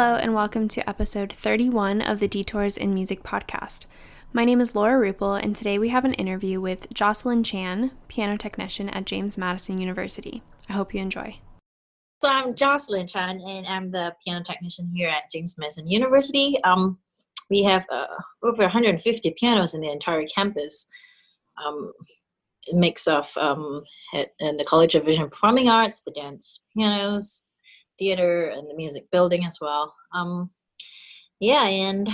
Hello, and welcome to episode 31 of the Detours in Music podcast. My name is Laura Rupel, and today we have an interview with Jocelyn Chan, piano technician at James Madison University. I hope you enjoy. So I'm Jocelyn Chan, and I'm the piano technician here at James Madison University. We have over 150 pianos in the entire campus. A mix of in the College of Visual and Performing Arts, the dance pianos, theater, and the music building as well. And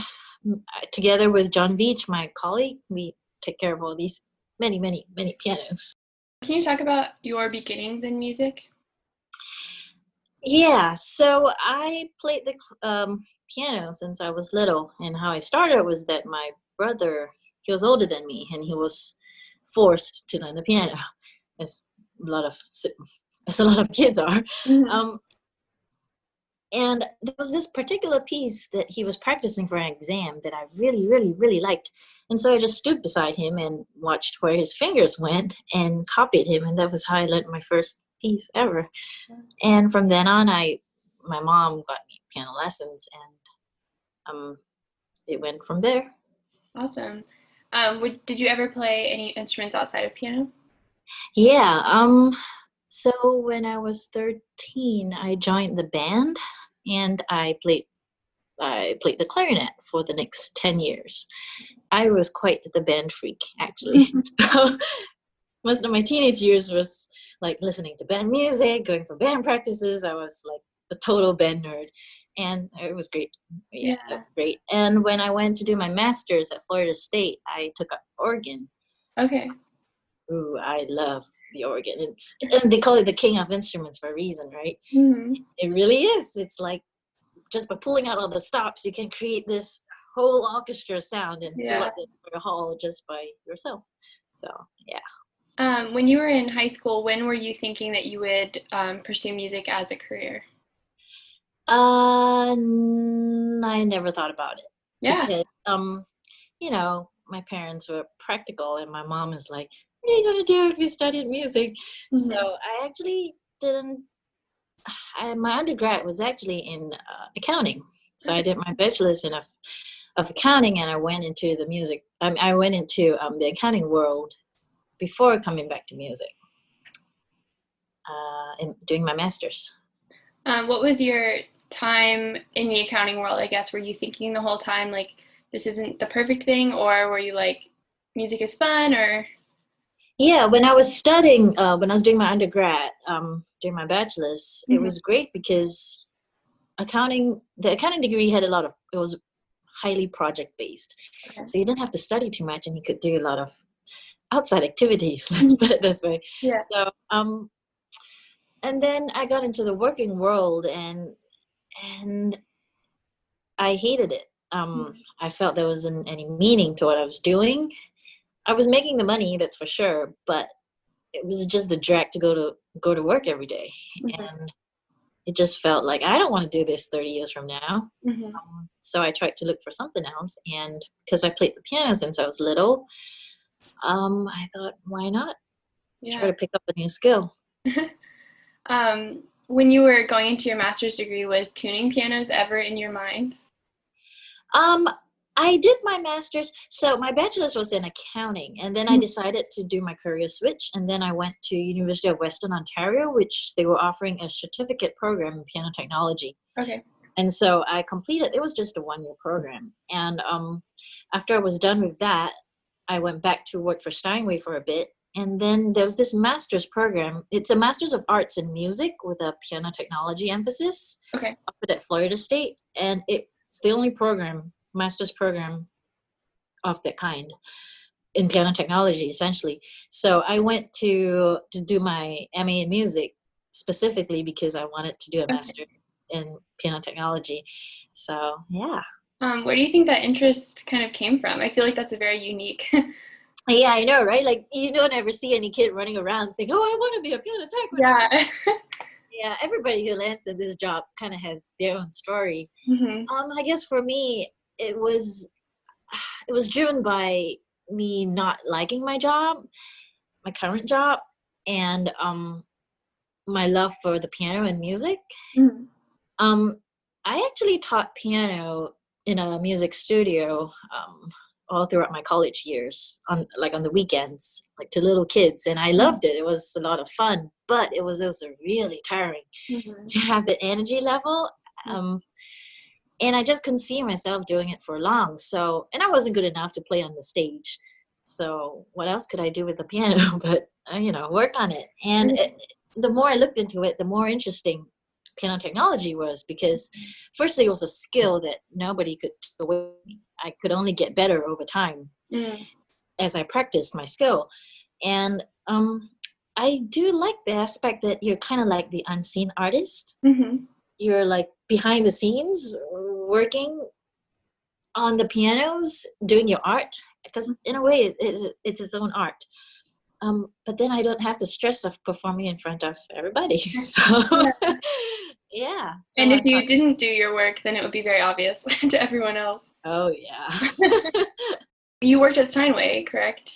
together with John Veach, my colleague, we take care of all these many pianos. Can you talk about your beginnings in music? Yeah, so I played the piano since I was little, and how I started was that my brother, he was older than me, and he was forced to learn the piano, as a lot of kids are. Mm-hmm. And there was this particular piece that he was practicing for an exam that I really liked. And so I just stood beside him and watched where his fingers went and copied him. And that was how I learned my first piece ever. And from then on, my mom got me piano lessons, and it went from there. Awesome. Did you ever play any instruments outside of piano? Yeah. So when I was 13, I joined the band, and I played the clarinet for the next 10 years. I was quite the band freak, actually. So most of my teenage years was like listening to band music, going for band practices. I was like the total band nerd, and it was great. Yeah, great. And when I went to do my master's at Florida State, I took up organ. Okay. Ooh, I love the organ. And they call it the king of instruments for a reason, right? Mm-hmm. It really is. It's like just by pulling out all the stops, you can create this whole orchestra sound and fill up the hall just by yourself. So, yeah. When you were in high school, when were you thinking that you would pursue music as a career? I never thought about it. Yeah. Because, my parents were practical, and my mom is like, what are you going to do if you studied music? Mm-hmm. So I actually didn't. My undergrad was actually in accounting. So I did my bachelor's of accounting, and I went into the music. I went into the accounting world before coming back to music and doing my master's. What was your time in the accounting world, I guess? Were you thinking the whole time, like, this isn't the perfect thing, or were you like, music is fun, or? Yeah, when I was studying, when I was doing my undergrad, doing my bachelor's, mm-hmm. It was great because the accounting degree had it was highly project-based. Okay. So you didn't have to study too much, and you could do a lot of outside activities, let's put it this way. Yeah. So, and then I got into the working world, and I hated it. I felt there wasn't any meaning to what I was doing. I was making the money, that's for sure, but it was just a drag to go to work every day. Mm-hmm. And it just felt like I don't want to do this 30 years from now. Mm-hmm. So I tried to look for something else, and because I played the piano since I was little, I thought, why not try to pick up a new skill? When you were going into your master's degree, was tuning pianos ever in your mind? I did my master's. So my bachelor's was in accounting, and then I decided to do my career switch, and then I went to University of Western Ontario, which they were offering a certificate program in piano technology. Okay. And so I completed, it was just a 1-year program. And after I was done with that, I went back to work for Steinway for a bit. And then there was this master's program. It's a Master's of Arts in Music with a piano technology emphasis. Okay. Offered at Florida State. And it's the only master's program of that kind in piano technology, essentially. So I went to do my MA in music specifically because I wanted to do a master in piano technology. So, yeah. Where do you think that interest kind of came from? I feel like that's a very unique. Yeah, I know, right? Like, you don't ever see any kid running around saying, oh, I want to be a piano tech. Yeah. Yeah, everybody who lands in this job kind of has their own story. Mm-hmm. I guess for me, it was driven by me not liking my current job, and my love for the piano and music. Mm-hmm. I actually taught piano in a music studio all throughout my college years, on the weekends, like to little kids, and I loved it. It was a lot of fun, but it was also really tiring Mm-hmm. to have the energy level. Um, and I just couldn't see myself doing it for long. So, and I wasn't good enough to play on the stage. So, what else could I do with the piano but work on it? And the more I looked into it, the more interesting piano technology was, because firstly, it was a skill that nobody could take away from me. I could only get better over time Mm-hmm. as I practiced my skill. And I do like the aspect that you're kind of like the unseen artist. Mm-hmm. You're like behind the scenes working on the pianos, doing your art, because in a way it's its own art. But then I don't have the stress of performing in front of everybody. So Yeah. yeah, so And I if you thought, didn't do your work, then it would be very obvious to everyone else. oh yeah. You worked at Steinway, correct?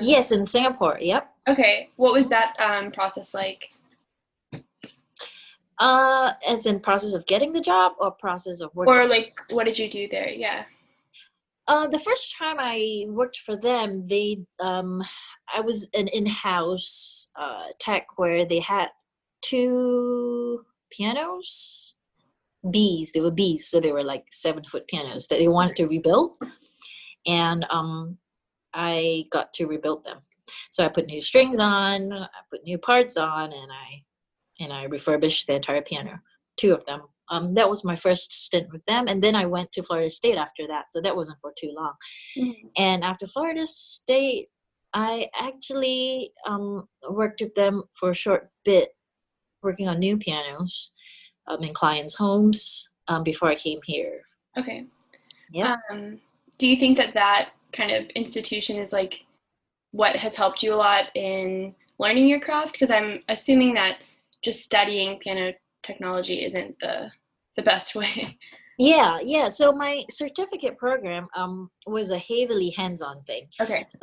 Yes, in Singapore. Yep. Okay. What was that process like? As in process of getting the job or process of Or working? like, what did you do there? Yeah. The first time I worked for them, I was an in-house tech where they had two pianos, Bs. They were Bs, so they were like 7-foot pianos that they wanted to rebuild, and I got to rebuild them. So I put new strings on, I put new parts on, and I refurbished the entire piano, two of them. That was my first stint with them, and then I went to Florida State after that. So that wasn't for too long. Mm-hmm. And after Florida State, I actually worked with them for a short bit, working on new pianos in clients' homes before I came here. Okay. Yep. Do you think that that kind of institution is like what has helped you a lot in learning your craft? Because I'm assuming that just studying piano technology isn't the best way. Yeah, yeah. So my certificate program was a heavily hands-on thing. Okay. So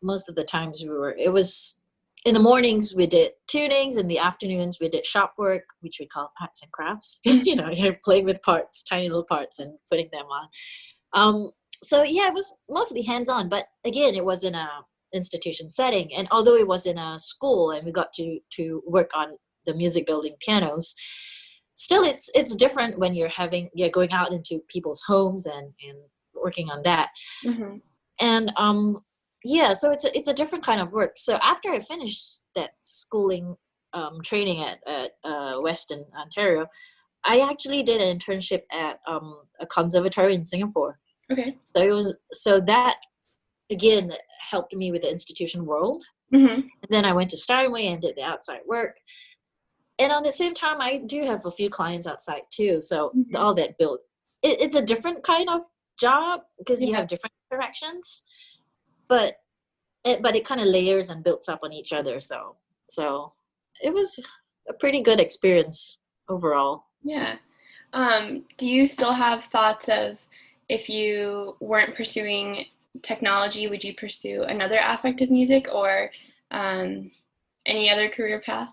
most of the times it was in the mornings we did tunings, in the afternoons we did shop work, which we call arts and crafts, because you're playing with parts, tiny little parts, and putting them on. So yeah, it was mostly hands-on, but again, it was in a institution setting, and although it was in a school and we got to work on the music building pianos, still it's different when you're going out into people's homes and working on that. Mm-hmm. And yeah, so it's a different kind of work. So after I finished that schooling training at Western Ontario, I actually did an internship at a conservatory in Singapore. Okay. So that again helped me with the institution world. Mm-hmm. And then I went to Steinway and did the outside work. And on the same time, I do have a few clients outside too. So Mm-hmm. all that built, it's a different kind of job because you Yeah. have different interactions, but it kind of layers and builds up on each other. So it was a pretty good experience overall. Yeah. Do you still have thoughts of if you weren't pursuing technology, would you pursue another aspect of music or any other career path?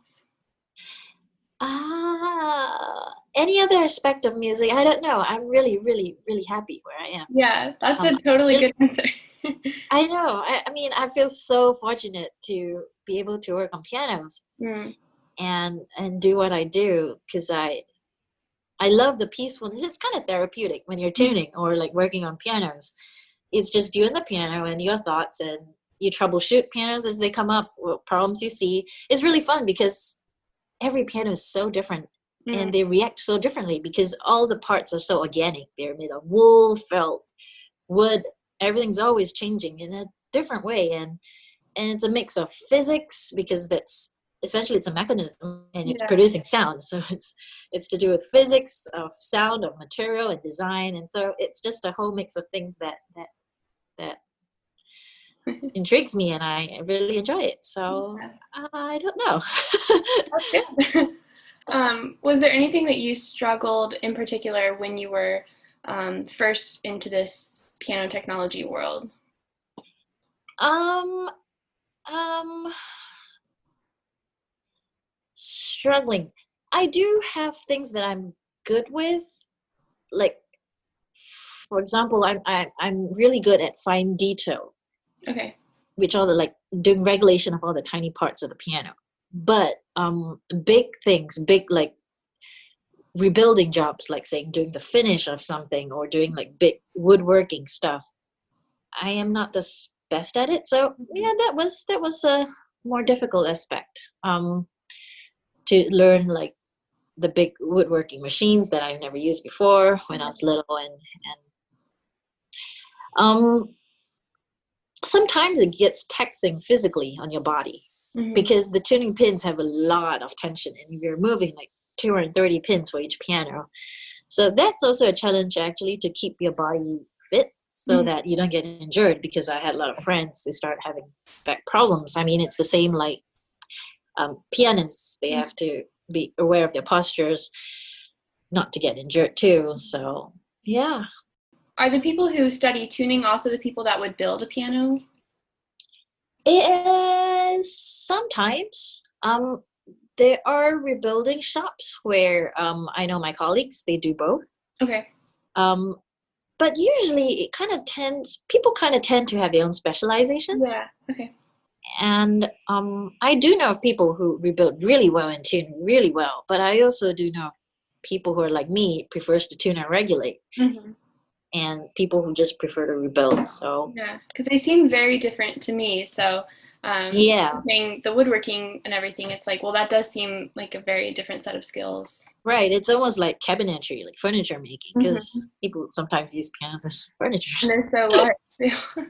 Any other aspect of music? I don't know. I'm really, really, really happy where I am. Yeah, that's a totally Really, good answer. I know. I mean, I feel so fortunate to be able to work on pianos Mm, and do what I do, because I love the peacefulness. It's kind of therapeutic when you're mm, tuning or like working on pianos. It's just you and the piano and your thoughts, and you troubleshoot pianos as they come up, what problems you see. It's really fun because every piano is so different mm. and they react so differently because all the parts are so organic. They're made of wool, felt, wood. Everything's always changing in a different way. And it's a mix of physics, because that's essentially it's a mechanism and it's Yeah. producing sound. So it's to do with physics of sound, of material and design. And so it's just a whole mix of things that intrigues me, and I really enjoy it. So Yeah, I don't know. that's good. Was there anything that you struggled in particular when you were first into this piano technology world? um um struggling, I do have things that I'm good with, like, for example, I'm really good at fine detail. Okay. Which are the, like, doing regulation of all the tiny parts of the piano. But big things, big, like, rebuilding jobs, like saying doing the finish of something or doing like big woodworking stuff, I am not the best at it. So yeah, that was a more difficult aspect, to learn, like, the big woodworking machines that I've never used before when I was little, and sometimes it gets taxing physically on your body, because the tuning pins have a lot of tension and you're moving like 230 pins for each piano. So that's also a challenge, actually, to keep your body fit so that you don't get injured, because I had a lot of friends who start having back problems. I mean, it's the same like pianists. They have to be aware of their postures not to get injured too. So yeah. Are the people who study tuning also the people that would build a piano? It is sometimes. There are rebuilding shops where I know my colleagues, they do both. Okay. But usually people kind of tend to have their own specializations. Yeah. Okay. And I do know of people who rebuild really well and tune really well, but I also do know of people who are like me, prefers to tune and regulate. And people who just prefer to rebuild. So yeah, because they seem very different to me. So saying the woodworking and everything, it's like, well, that does seem like a very different set of skills. Right. It's almost like cabinetry, like furniture making, because people sometimes use pianos as furniture. And they're so large too.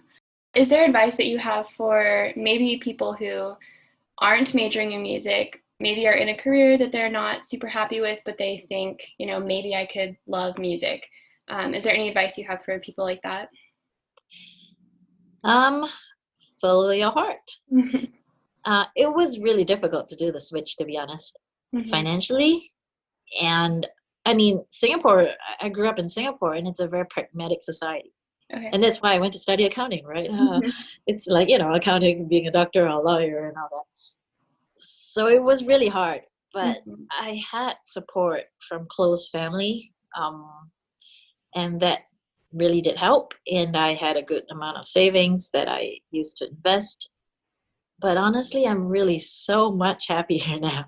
Is there advice that you have for maybe people who aren't majoring in music, maybe are in a career that they're not super happy with, but they think, maybe I could love music? Is there any advice you have for people like that? Follow your heart. It was really difficult to do the switch, to be honest, financially. And I mean, Singapore, I grew up in Singapore, and it's a very pragmatic society. Okay. And that's why I went to study accounting, right? It's like, accounting, being a doctor or a lawyer and all that. So it was really hard, but I had support from close family. And that really did help. And I had a good amount of savings that I used to invest. But honestly, I'm really so much happier now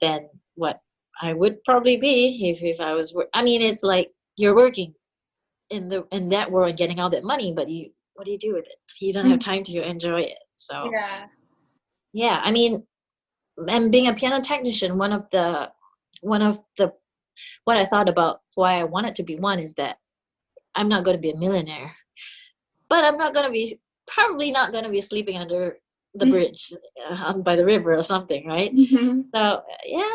than what I would probably be if I was. I mean, it's like you're working in that world and getting all that money, but what do you do with it? You don't have time to enjoy it. So yeah. I mean, and being a piano technician, one of the what I thought about why I wanted to be one is that I'm not going to be a millionaire, but I'm probably not going to be sleeping under the bridge by the river or something, right? So yeah,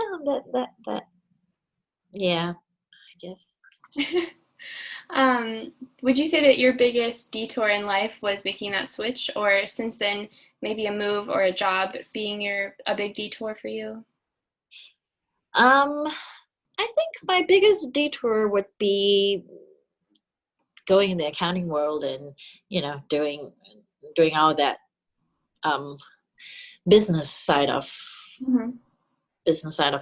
yeah, I guess. Would you say that your biggest detour in life was making that switch, or since then maybe a move or a job being a big detour for you? I think my biggest detour would be going in the accounting world and doing all that business side of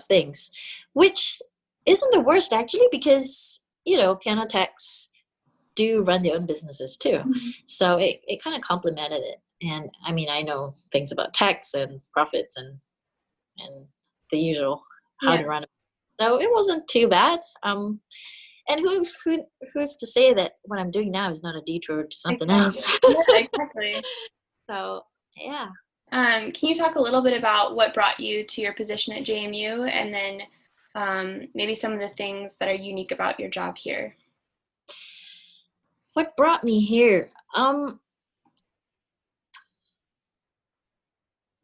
things, which isn't the worst, actually, because piano techs do run their own businesses too. So it kind of complemented it. And I mean, I know things about tax and profits and the usual how to run it. So it wasn't too bad. And who's to say that what I'm doing now is not a detour to something else? Yeah, exactly. So yeah. Can you talk a little bit about what brought you to your position at JMU, and then maybe some of the things that are unique about your job here? What brought me here?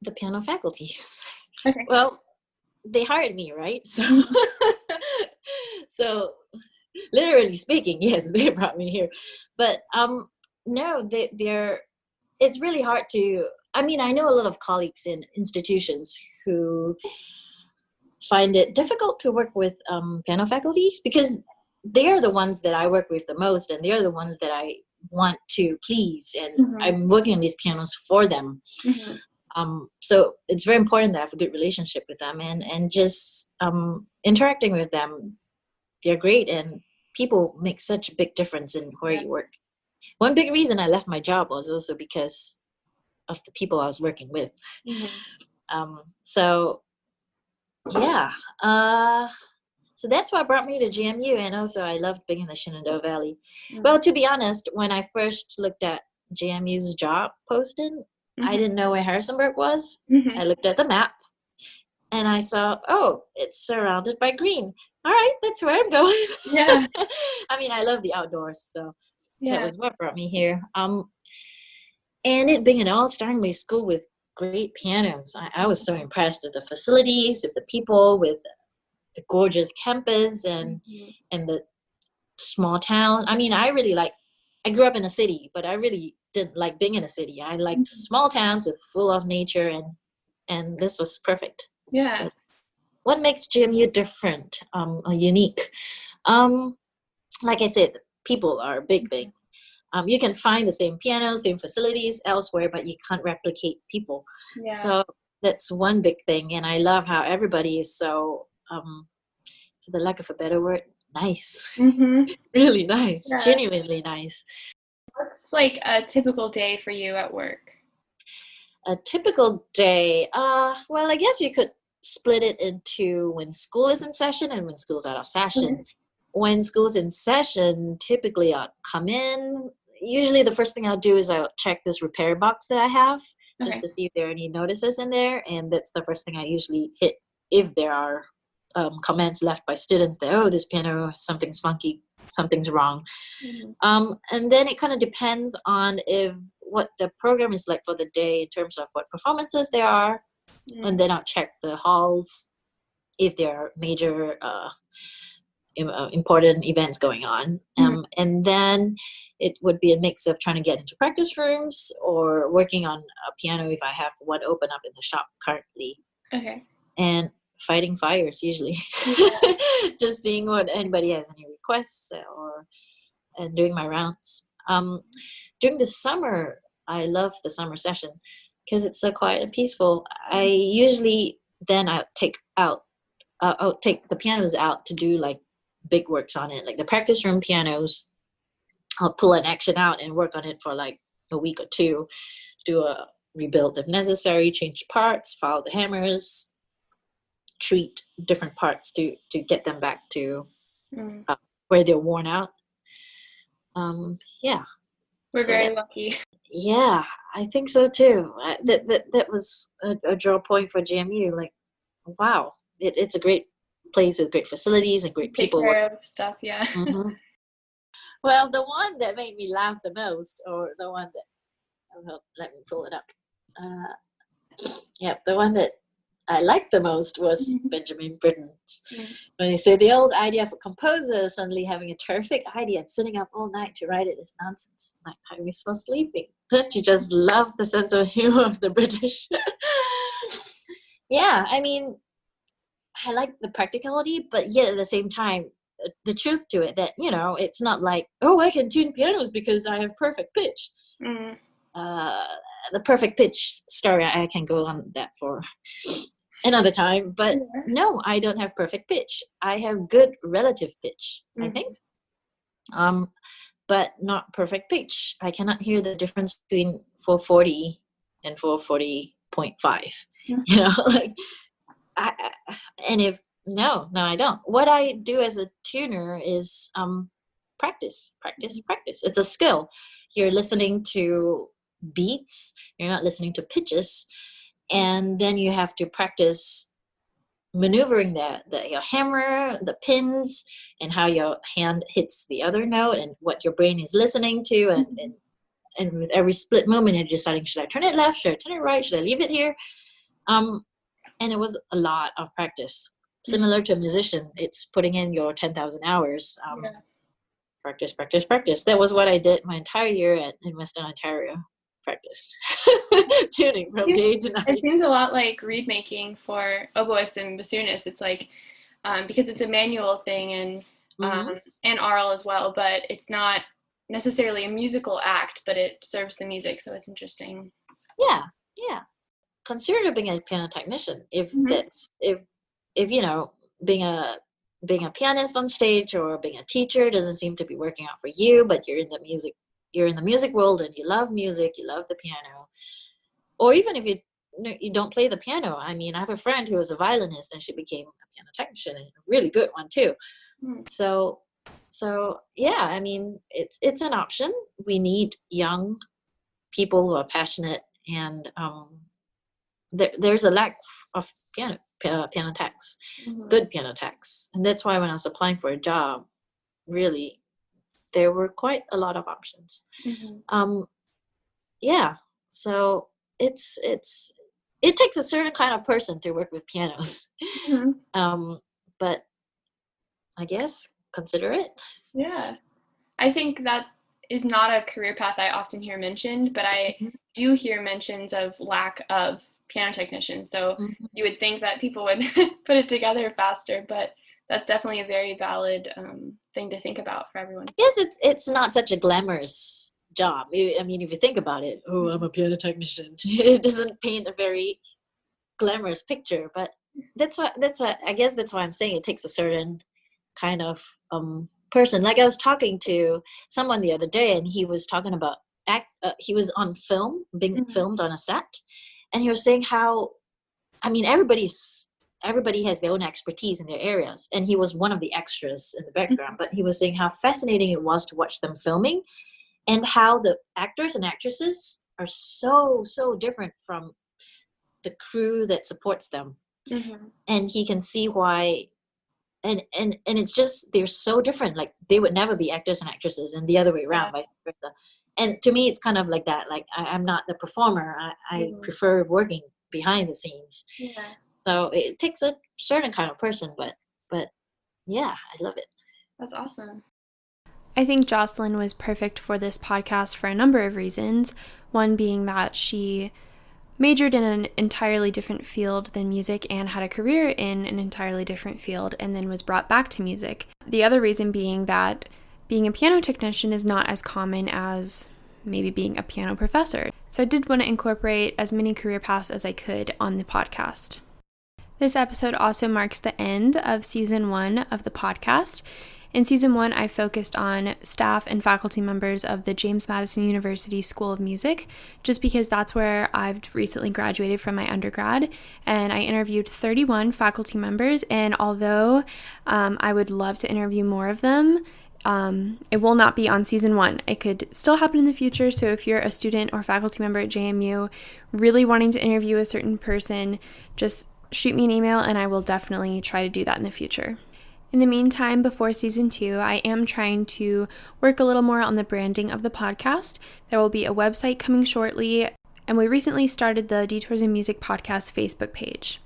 The piano faculties. Okay. Well, they hired me, right? So, so literally speaking, yes, they brought me here. But no, it's really hard to. I mean, I know a lot of colleagues in institutions who find it difficult to work with piano faculties, because they are the ones that I work with the most, and they are the ones that I want to please, and I'm working on these pianos for them. So it's very important that I have a good relationship with them, and just interacting with them. they're great, and people make such a big difference in where Yeah. you work. One big reason I left my job was also because of the people I was working with. So yeah, so that's what brought me to GMU, and also I loved being in the Shenandoah Valley. Well, to be honest, when I first looked at GMU's job posting, I didn't know where Harrisonburg was. I looked at the map, and I saw, oh, it's surrounded by green. All right, that's where I'm going. Yeah. I mean, I love the outdoors, so that Yeah. was what brought me here. And it being an all Steinway school with great pianos, I was so impressed with the facilities, with the people, with the gorgeous campus, and the small town. I mean, I grew up in a city, but I really didn't like being in a city. I liked small towns with full of nature, and this was perfect. Yeah. So what makes GMU different, unique? Like I said, people are a big thing. You can find the same pianos, same facilities elsewhere, but you can't replicate people. Yeah. So that's one big thing. And I love how everybody is so, for the lack of a better word, nice. Really nice. Yeah. Genuinely nice. What's like a typical day for you at work? A typical day, well, I guess you could split it into when school is in session and when school's out of session. When school's in session, typically I'll come in. Usually the first thing I'll do is I'll check this repair box that I have just to see if there are any notices in there. And that's the first thing I usually hit if there are comments left by students that, oh, this piano, something's funky, something's wrong. And then it kind of depends on what the program is like for the day in terms of what performances there are. And then I'll check the halls if there are major important events going on. And then it would be a mix of trying to get into practice rooms or working on a piano if I have one open up in the shop currently. And fighting fires usually. Just seeing what anybody has any requests and doing my rounds. During the summer, I love the summer session because it's so quiet and peaceful. I usually then I'll take the pianos out to do like big works on it, like the practice room pianos. I'll pull an action out and work on it for like a week or two, do a rebuild if necessary, change parts, file the hammers, treat different parts to get them back to where they're worn out. Yeah, we're very lucky. Yeah, I think so too. That was a draw point for GMU. Like, wow, it's a great place with great facilities and great people. Take care of stuff, yeah. Well, the one that made me laugh the most, or the one that, let me pull it up. The one that I liked the most was Benjamin Britten's. When he said the old idea of a composer suddenly having a terrific idea and sitting up all night to write it is nonsense. Like, how are we supposed to sleeping? Don't you just love the sense of humor of the British? Yeah, I mean, I like the practicality, but yet at the same time, the truth to it that, it's not like, oh, I can tune pianos because I have perfect pitch. The perfect pitch story, I can go on that for another time, but no, I don't have perfect pitch. I have good relative pitch, I think, but not perfect pitch. I cannot hear the difference between 440 and 440.5. Like, no, I don't. What I do as a tuner is practice. It's a skill. You're listening to beats, you're not listening to pitches, and then you have to practice maneuvering your hammer, the pins, and how your hand hits the other note, and what your brain is listening to, and with every split moment you're deciding, should I turn it left, should I turn it right, should I leave it here? And it was a lot of practice. Similar to a musician, it's putting in your 10,000 hours. Practice. That was what I did my entire year in Western Ontario. Practiced tuning from day to night. It seems a lot like reed making for oboists and bassoonists. It's like because it's a manual thing and aural as well, but it's not necessarily a musical act, but it serves the music, so it's interesting. Yeah. Consider being a piano technician if being a being a pianist on stage or being a teacher doesn't seem to be working out for you, but you're in the music world and you love music, you love the piano. Or even if you don't play the piano. I mean, I have a friend who was a violinist and she became a piano technician, and a really good one too. So yeah, I mean, it's an option. We need young people who are passionate, and there's a lack of piano techs, good piano techs, and that's why when I was applying for a job, really, there were quite a lot of options. Yeah, so it takes a certain kind of person to work with pianos. But I guess consider it. Yeah, I think that is not a career path I often hear mentioned, but I do hear mentions of lack of piano technicians. So you would think that people would put it together faster, but that's definitely a very valid thing to think about for everyone. I guess it's not such a glamorous job. I mean, if you think about it, oh, I'm a piano technician. It doesn't paint a very glamorous picture, but I guess that's why I'm saying it takes a certain kind of person. Like I was talking to someone the other day, and he was talking about he was on film, being filmed on a set, and he was saying how, I mean, everybody has their own expertise in their areas, and he was one of the extras in the background, but he was saying how fascinating it was to watch them filming, and how the actors and actresses are so different from the crew that supports them. And he can see why. And it's just, they're so different. Like they would never be actors and actresses, and the other way around, vice versa. And to me, it's kind of like that. Like I'm not the performer. I prefer working behind the scenes. So it takes a certain kind of person, but yeah, I love it. That's awesome. I think Jocelyn was perfect for this podcast for a number of reasons. One being that she majored in an entirely different field than music and had a career in an entirely different field, and then was brought back to music. The other reason being that being a piano technician is not as common as maybe being a piano professor. So I did want to incorporate as many career paths as I could on the podcast. This episode also marks the end of season 1 of the podcast. In season 1, I focused on staff and faculty members of the James Madison University School of Music, just because that's where I've recently graduated from my undergrad, and I interviewed 31 faculty members, and although I would love to interview more of them, it will not be on season 1. It could still happen in the future, so if you're a student or faculty member at JMU really wanting to interview a certain person, just shoot me an email and I will definitely try to do that in the future. In the meantime, before season 2, I am trying to work a little more on the branding of the podcast. There will be a website coming shortly, and we recently started the Detours in Music Podcast Facebook page.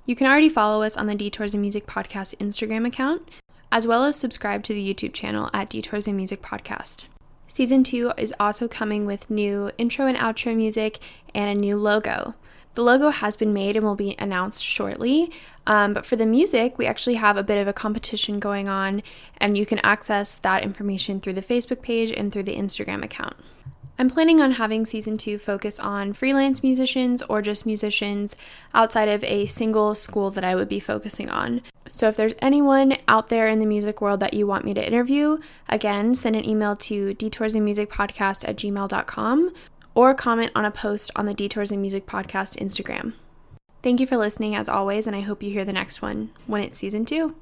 You can already follow us on the Detours in Music Podcast Instagram account, as well as subscribe to the YouTube channel at Detours in Music Podcast. Season 2 is also coming with new intro and outro music and a new logo. The logo has been made and will be announced shortly, but for the music, we actually have a bit of a competition going on, and you can access that information through the Facebook page and through the Instagram account. I'm planning on having season 2 focus on freelance musicians or just musicians outside of a single school that I would be focusing on. So if there's anyone out there in the music world that you want me to interview, again, send an email to detoursinmusicpodcast@gmail.com or comment on a post on the Detours in Music Podcast Instagram. Thank you for listening as always, and I hope you hear the next one when it's season 2.